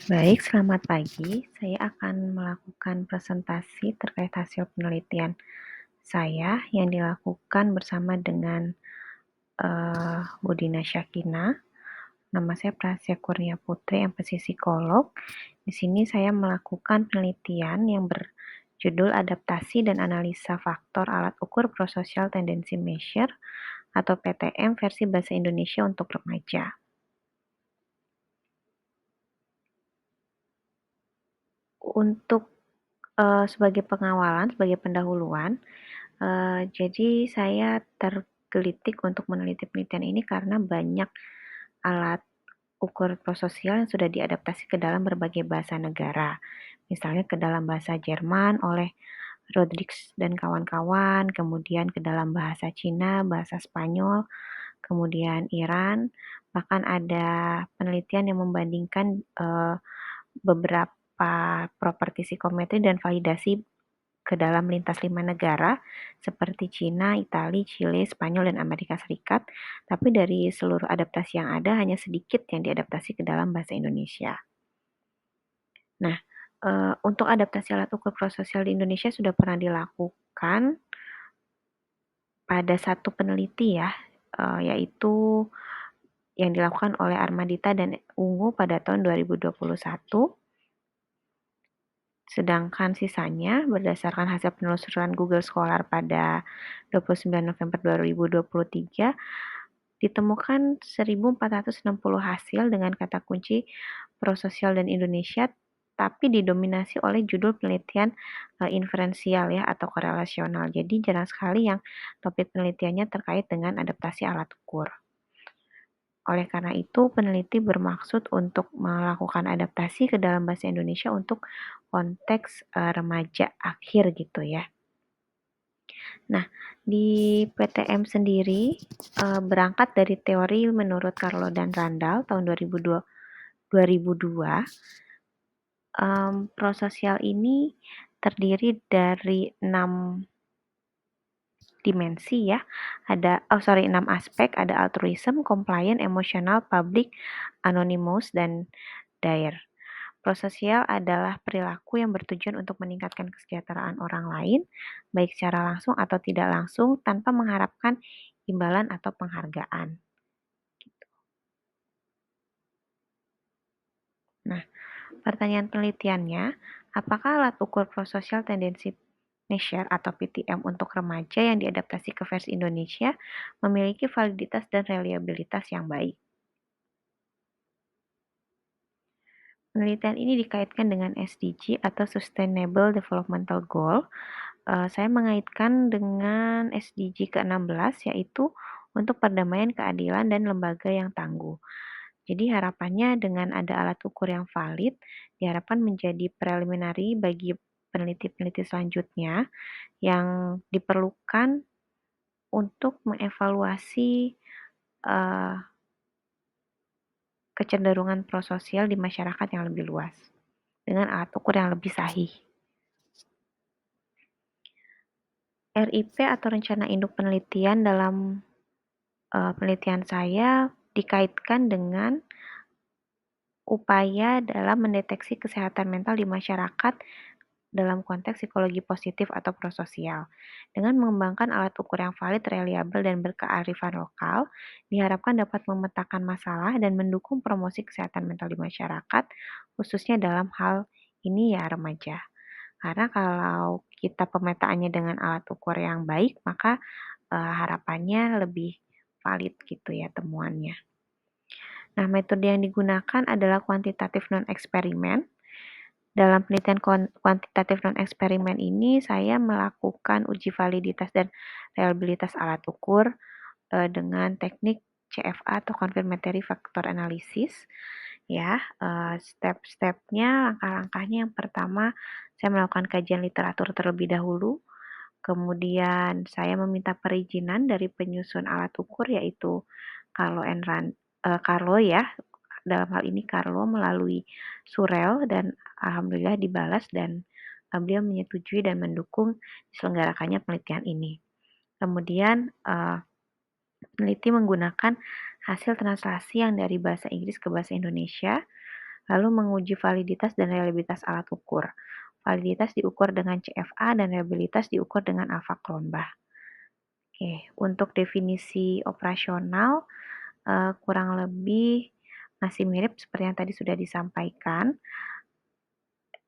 Baik, selamat pagi. Saya akan melakukan presentasi terkait hasil penelitian saya yang dilakukan bersama dengan Budina Syakina. Nama saya Prasya Kurnia Putri, MPhil Psikolog. Di sini saya melakukan penelitian yang berjudul Adaptasi dan Analisa Faktor Alat Ukur Prosocial Tendency Measure atau PTM versi Bahasa Indonesia untuk remaja. Untuk sebagai pengawalan, sebagai pendahuluan, jadi saya tergelitik untuk meneliti penelitian ini karena banyak alat ukur prososial yang sudah diadaptasi ke dalam berbagai bahasa negara. Misalnya ke dalam bahasa Jerman oleh Rodrigues dan kawan-kawan, kemudian ke dalam bahasa Cina, bahasa Spanyol, kemudian Iran, bahkan ada penelitian yang membandingkan beberapa properti psikometri dan validasi ke dalam lintas 5 negara seperti Cina, Italia, Chile, Spanyol, dan Amerika Serikat, tapi dari seluruh adaptasi yang ada hanya sedikit yang diadaptasi ke dalam bahasa Indonesia. Nah, untuk adaptasi alat ukur prososial di Indonesia sudah pernah dilakukan pada satu peneliti ya, yaitu yang dilakukan oleh Armadita dan Ungu pada tahun 2021. Sedangkan sisanya berdasarkan hasil penelusuran Google Scholar pada 29 November 2023 ditemukan 1.460 hasil dengan kata kunci prososial dan Indonesia, tapi didominasi oleh judul penelitian inferensial ya atau korelasional. Jadi jarang sekali yang topik penelitiannya terkait dengan adaptasi alat ukur. Oleh karena itu, peneliti bermaksud untuk melakukan adaptasi ke dalam bahasa Indonesia untuk konteks remaja akhir gitu ya. Nah, di PTM sendiri berangkat dari teori menurut Carlo dan Randall tahun 2002. Prososial ini terdiri dari 6 dimensi ya. Ada 6 aspek, ada altruism, compliant, emotional, public, anonymous, dan dire. Prososial adalah perilaku yang bertujuan untuk meningkatkan kesejahteraan orang lain, baik secara langsung atau tidak langsung, tanpa mengharapkan imbalan atau penghargaan. Nah, pertanyaan penelitiannya, apakah alat ukur prososial tendency measure atau PTM untuk remaja yang diadaptasi ke versi Indonesia memiliki validitas dan reliabilitas yang baik? Penelitian ini dikaitkan dengan SDG atau Sustainable Developmental Goal. Saya mengaitkan dengan SDG ke-16 yaitu untuk perdamaian, keadilan, dan lembaga yang tangguh. Jadi harapannya dengan ada alat ukur yang valid diharapkan menjadi preliminary bagi peneliti-peneliti selanjutnya yang diperlukan untuk mengevaluasi kecenderungan prososial di masyarakat yang lebih luas dengan alat ukur yang lebih sahih. RIP atau Rencana Induk Penelitian dalam penelitian saya dikaitkan dengan upaya dalam mendeteksi kesehatan mental di masyarakat dalam konteks psikologi positif atau prososial. Dengan mengembangkan alat ukur yang valid, reliabel, dan berkearifan lokal, diharapkan dapat memetakan masalah dan mendukung promosi kesehatan mental di masyarakat, khususnya dalam hal ini ya remaja. Karena kalau kita pemetaannya dengan alat ukur yang baik, maka harapannya lebih valid gitu ya temuannya. Nah, metode yang digunakan adalah kuantitatif non-eksperimen. Dalam penelitian kuantitatif non-eksperimen ini, saya melakukan uji validitas dan reliabilitas alat ukur dengan teknik CFA atau Confirmatory Factor Analysis. Ya, step-stepnya, langkah-langkahnya yang pertama, saya melakukan kajian literatur terlebih dahulu. Kemudian saya meminta perizinan dari penyusun alat ukur yaitu Carlo ya, dalam hal ini Carlo melalui Surel dan alhamdulillah dibalas dan beliau menyetujui dan mendukung diselenggarakannya penelitian ini. Kemudian peneliti menggunakan hasil translasi yang dari bahasa Inggris ke bahasa Indonesia Lalu menguji validitas dan reliabilitas alat ukur. Validitas diukur dengan CFA dan reliabilitas diukur dengan alfa Kronbach. Oke, untuk definisi operasional kurang lebih masih mirip seperti yang tadi sudah disampaikan.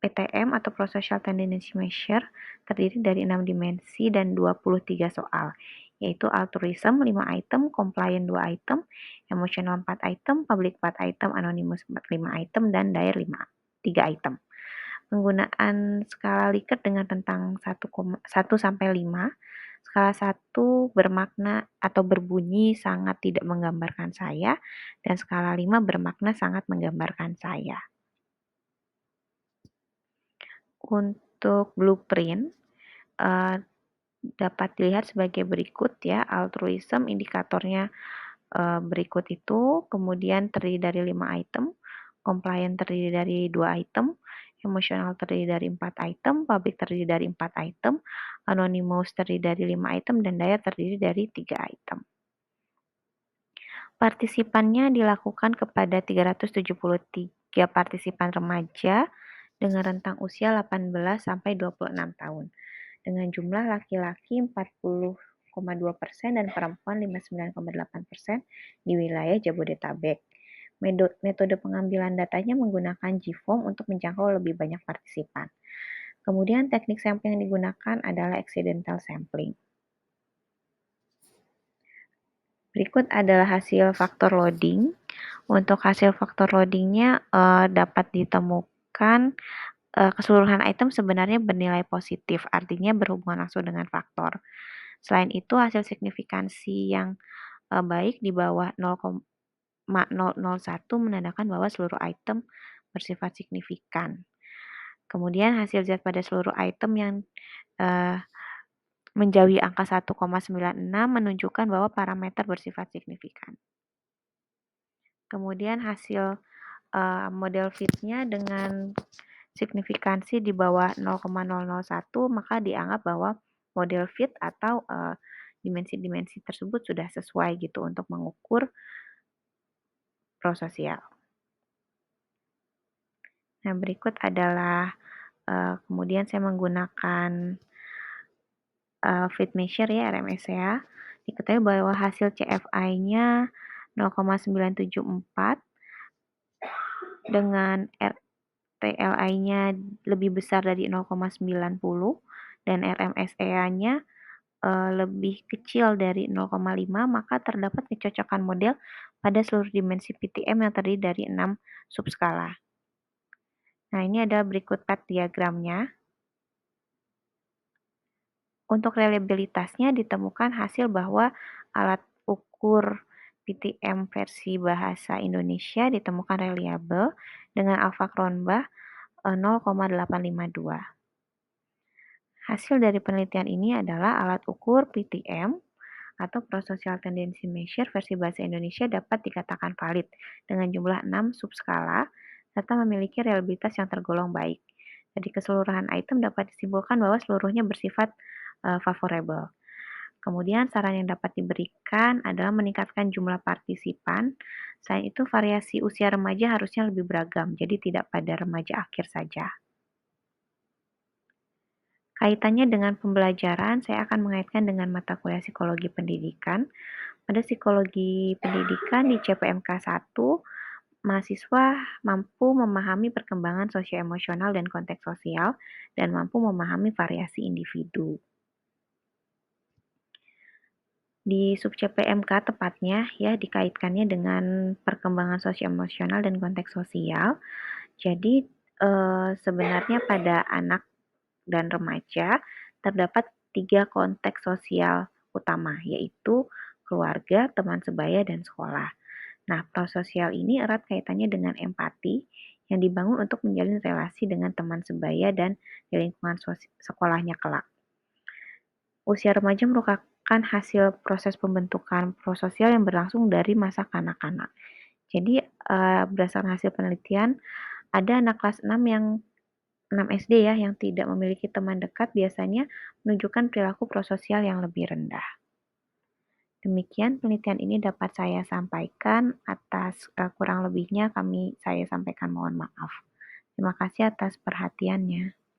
PTM atau Prosocial Tendency Measure terdiri dari 6 dimensi dan 23 soal, yaitu altruism 5 item, compliant 2 item, emotional 4 item, public 4 item, anonymous 5 item, dan dire 3 item. Penggunaan skala Likert dengan rentang 1 sampai 5. Skala 1 bermakna atau berbunyi sangat tidak menggambarkan saya, dan skala 5 bermakna sangat menggambarkan saya. Untuk blueprint dapat dilihat sebagai berikut ya. Altruism indikatornya berikut itu, kemudian terdiri dari 5 item, compliant terdiri dari 2 item, emotional terdiri dari 4 item, public terdiri dari 4 item, anonymous terdiri dari 5 item, dan dire terdiri dari 3 item. Partisipannya dilakukan kepada 373 partisipan remaja dengan rentang usia 18 sampai 26 tahun. Dengan jumlah laki-laki 40,2% dan perempuan 59,8% di wilayah Jabodetabek. Metode pengambilan datanya menggunakan GFOAM untuk menjangkau lebih banyak partisipan. Kemudian teknik sampling yang digunakan adalah accidental sampling. Berikut adalah hasil faktor loading. Untuk hasil faktor loadingnya dapat ditemukan keseluruhan item sebenarnya bernilai positif, artinya berhubungan langsung dengan faktor. Selain itu, hasil signifikansi yang baik di bawah 0,001 menandakan bahwa seluruh item bersifat signifikan. Kemudian hasil Z pada seluruh item yang menjauhi angka 1,96 menunjukkan bahwa parameter bersifat signifikan. Kemudian hasil model fit-nya dengan signifikansi di bawah 0,001 maka dianggap bahwa model fit atau dimensi-dimensi tersebut sudah sesuai gitu untuk mengukur prososial. Nah, berikut adalah kemudian saya menggunakan fit measure ya, RMSEA. Diketahui bahwa hasil CFI-nya 0,974 dengan RTLI-nya lebih besar dari 0,90 dan RMSEA-nya lebih kecil dari 0,5, maka terdapat kecocokan model pada seluruh dimensi PTM yang terdiri dari 6 subskala. Nah, ini adalah berikut path diagramnya. Untuk reliabilitasnya ditemukan hasil bahwa alat ukur PTM versi bahasa Indonesia ditemukan reliable dengan alfa Kronbach 0,852. Hasil dari penelitian ini adalah alat ukur PTM atau Prosocial Tendency Measure versi bahasa Indonesia dapat dikatakan valid dengan jumlah 6 subskala serta memiliki reliabilitas yang tergolong baik. Dari keseluruhan item dapat disimpulkan bahwa seluruhnya bersifat favorable. Kemudian saran yang dapat diberikan adalah meningkatkan jumlah partisipan. Selain itu variasi usia remaja harusnya lebih beragam, jadi tidak pada remaja akhir saja. Kaitannya dengan pembelajaran, saya akan mengaitkan dengan mata kuliah psikologi pendidikan. Pada psikologi pendidikan di CPMK 1, mahasiswa mampu memahami perkembangan sosio-emosional dan konteks sosial, dan mampu memahami variasi individu. Di sub CPMK tepatnya ya dikaitkannya dengan perkembangan sosio-emosional dan konteks sosial. Jadi sebenarnya pada anak dan remaja terdapat 3 konteks sosial utama, yaitu keluarga, teman sebaya, dan sekolah. Nah, prososial ini erat kaitannya dengan empati yang dibangun untuk menjalin relasi dengan teman sebaya dan di lingkungan sekolahnya kelak. Usia remaja merupakan hasil proses pembentukan prososial yang berlangsung dari masa kanak-kanak. Jadi berdasarkan hasil penelitian, ada anak kelas 6 yang 6 SD ya yang tidak memiliki teman dekat biasanya menunjukkan perilaku prososial yang lebih rendah. Demikian penelitian ini dapat saya sampaikan, atas kurang lebihnya saya sampaikan mohon maaf. Terima kasih atas perhatiannya.